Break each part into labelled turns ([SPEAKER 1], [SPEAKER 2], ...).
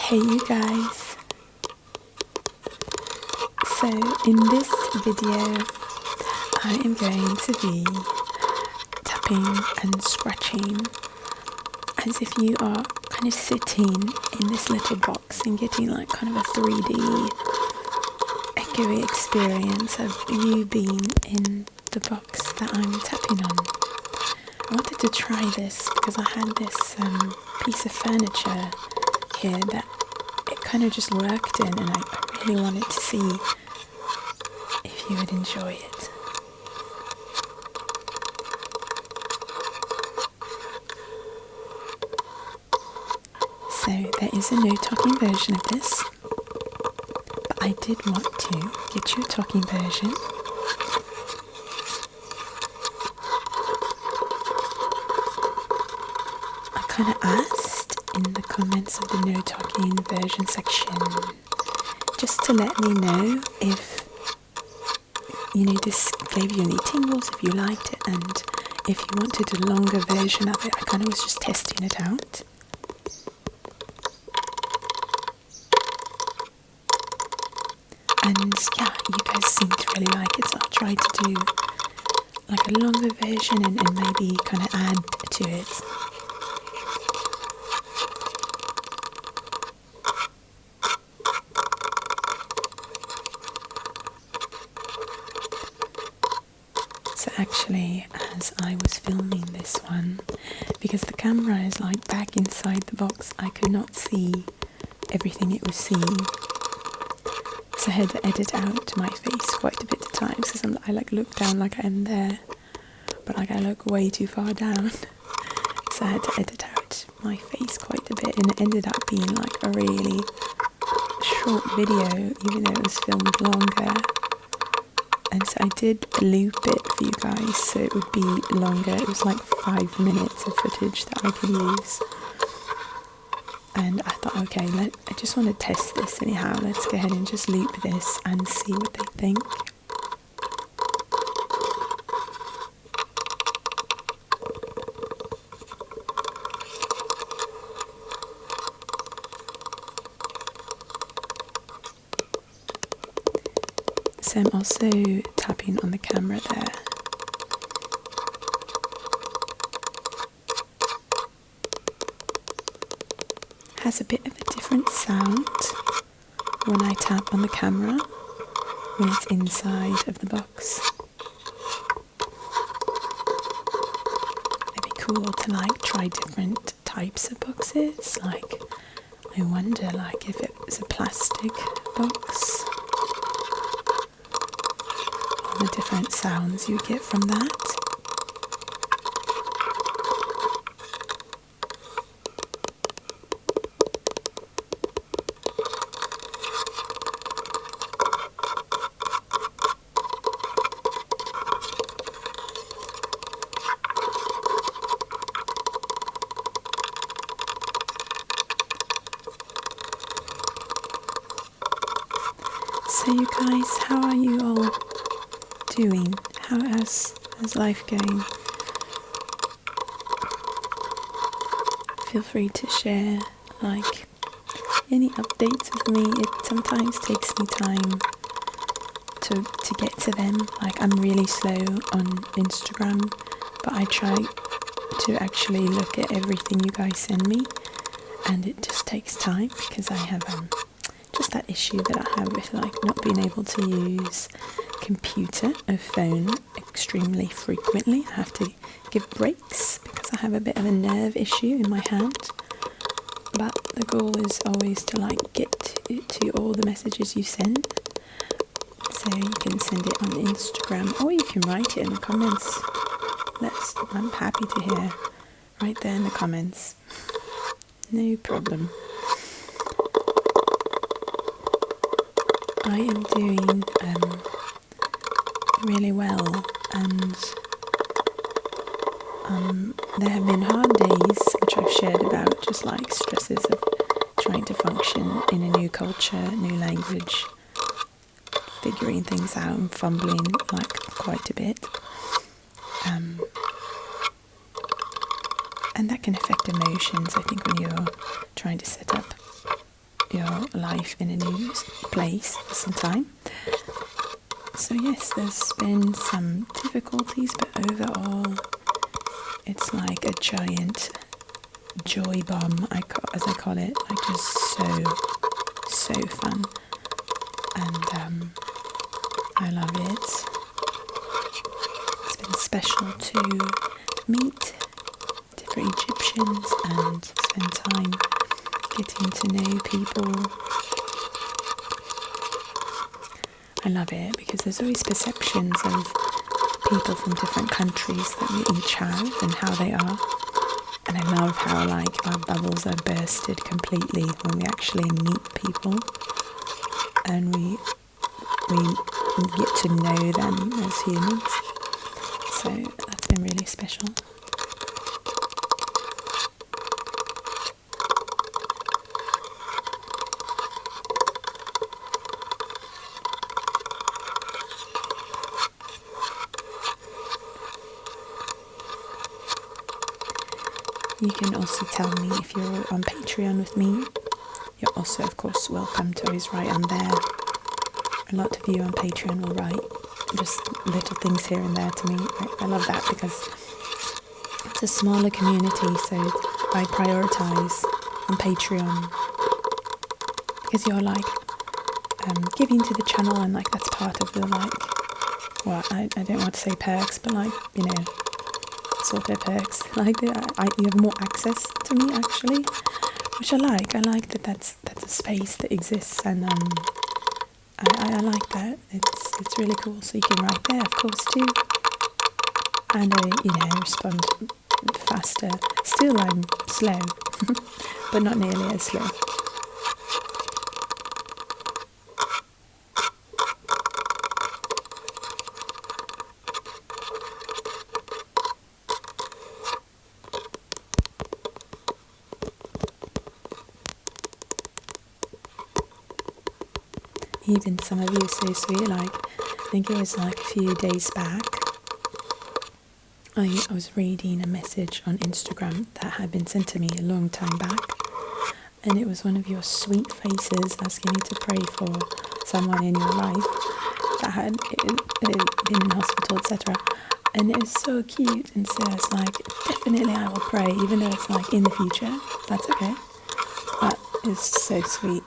[SPEAKER 1] Hey you guys, so in this video I am going to be tapping and scratching as if you are kind of sitting in this little box and getting like kind of a 3D echoey experience of you being in the box that I'm tapping on. I wanted to try this because I had this piece of furniture here that it kind of just worked in, and I really wanted to see if you would enjoy it. So there is a no talking version of this, but I did want to get you a talking version. I kind of asked in the comments of the no talking version section just to let me know if this gave you any tingles, if you liked it, and if you wanted a longer version of it. I kind of was just testing it out. And yeah, you guys seem to really like it, so I'll try to do like a longer version and maybe kind of add to it. So actually, as I was filming this one, because the camera is like back inside the box, I could not see everything it was seeing. So I had to edit out my face quite a bit of times because I like look down like I am there, but like I look way too far down. So I had to edit out my face quite a bit, and it ended up being like a really short video, even though it was filmed longer. And so I did loop it for you guys so it would be longer. It was like 5 minutes of footage that I could use. And I thought, okay, I just want to test this anyhow. Let's go ahead and just loop this and see what they think. So I'm also tapping on the camera there. Has a bit of a different sound when I tap on the camera when it's inside of the box. It'd be cool to like try different types of boxes. Like, I wonder like if it was a plastic box, all the different sounds you get from that. So you guys, how are you all doing? How's life going? Feel free to share like any updates with me. It sometimes takes me time to get to them. Like, I'm really slow on Instagram, but I try to actually look at everything you guys send me, and it just takes time because I have just that issue that I have with like not being able to use computer or phone extremely frequently. I have to give breaks because I have a bit of a nerve issue in my hand. But the goal is always to like get to all the messages you send. So you can send it on Instagram, or you can write it in the comments. I'm happy to hear right there in the comments. No problem. I am doing really well, and there have been hard days which I've shared about, just like stresses of trying to function in a new culture, new language, figuring things out and fumbling like quite a bit. And that can affect emotions, I think, when you're trying to set up your life in a new place for some time. So yes, there's been some difficulties, but overall it's like a giant joy bomb, as I call it, like just so fun, and I love it. It's been special to meet different Egyptians and spend time getting to know people. I love it because there's always perceptions of people from different countries that we each have and how they are. And I love how like our bubbles are bursted completely when we actually meet people and we get to know them as humans. So that's been really special. You can also tell me if you're on Patreon with me. You're also, of course, welcome to always write on there. A lot of you on Patreon will write just little things here and there to me. I love that because it's a smaller community, so I prioritise on Patreon because you're like giving to the channel, and like that's part of the like, well, I don't want to say perks, but like, you know, sort of perks. Like you have more access to me actually, which I like. I like that that's a space that exists, and I like that. It's really cool. So you can write there, of course, too, and I respond faster. Still, I'm slow, but not nearly as slow. Even some of you are so sweet, like, I think it was like a few days back, I was reading a message on Instagram that had been sent to me a long time back, and it was one of your sweet faces asking you to pray for someone in your life that had been in hospital, etc. And it was so cute, and so I was like, definitely I will pray, even though it's like in the future, that's okay. But it's so sweet.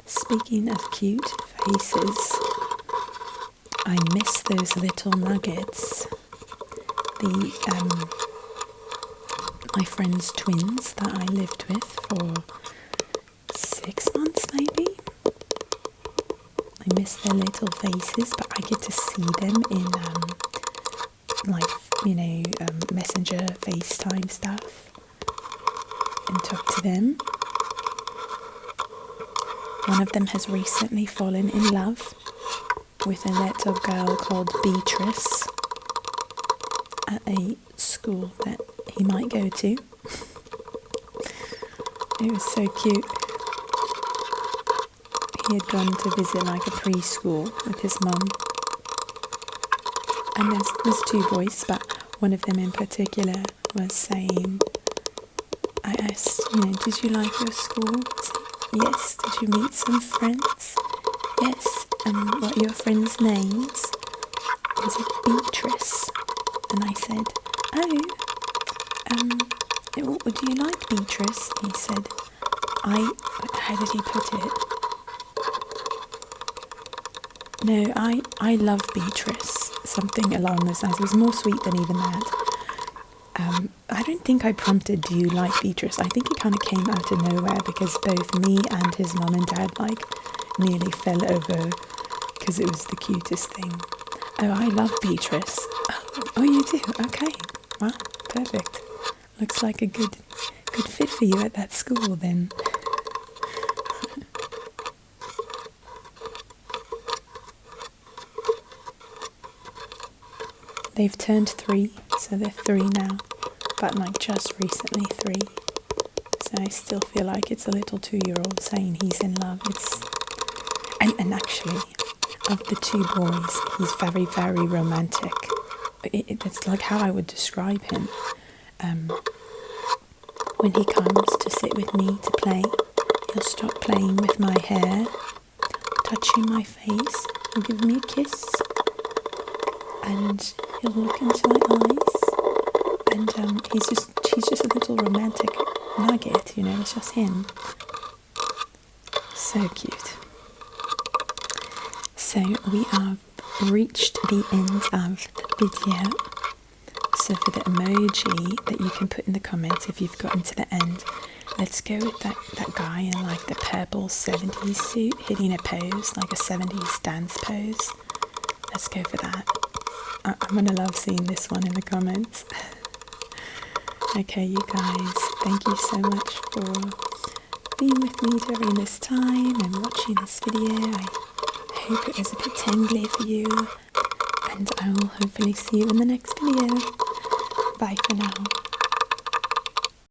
[SPEAKER 1] Speaking of cute faces, I miss those little nuggets. My friend's twins that I lived with for 6 months maybe. I miss their little faces, but I get to see them in Messenger, FaceTime stuff, and talk to them. One of them has recently fallen in love with a little girl called Beatrice at a school that he might go to. It was so cute. He had gone to visit like a preschool with his mum. And there's 2 boys, but one of them in particular was saying, I asked, did you like your school? Yes. Did you meet some friends? Yes. What are your friends' names? Was it Beatrice? And I said, do you like Beatrice? He said, how did he put it? No, I love Beatrice. Something along those lines. It was more sweet than even that. I don't think I prompted, do you like Beatrice? I think it kind of came out of nowhere because both me and his mum and dad nearly fell over because it was the cutest thing. Oh, I love Beatrice. Oh, you do? Okay. Wow, perfect. Looks like a good fit for you at that school then. They've turned 3, so they're 3 now, but just recently 3. So I still feel like it's a little 2-year-old saying he's in love. And actually, of the 2 boys, he's very, very romantic. It's like how I would describe him. when he comes to sit with me to play, he'll start playing with my hair, touching my face, he'll give me a kiss, and he'll look into my eyes, and he's just a little romantic nugget, you know, it's just him. So cute. So we have reached the end of the video. So for the emoji that you can put in the comments if you've gotten to the end, let's go with that guy in like the purple 70s suit hitting a pose, like a 70s dance pose. Let's go for that. I'm gonna love seeing this one in the comments. Okay, you guys, thank you so much for being with me during this time and watching this video. I hope it was a bit tingly for you, and I will hopefully see you in the next video. Bye for now.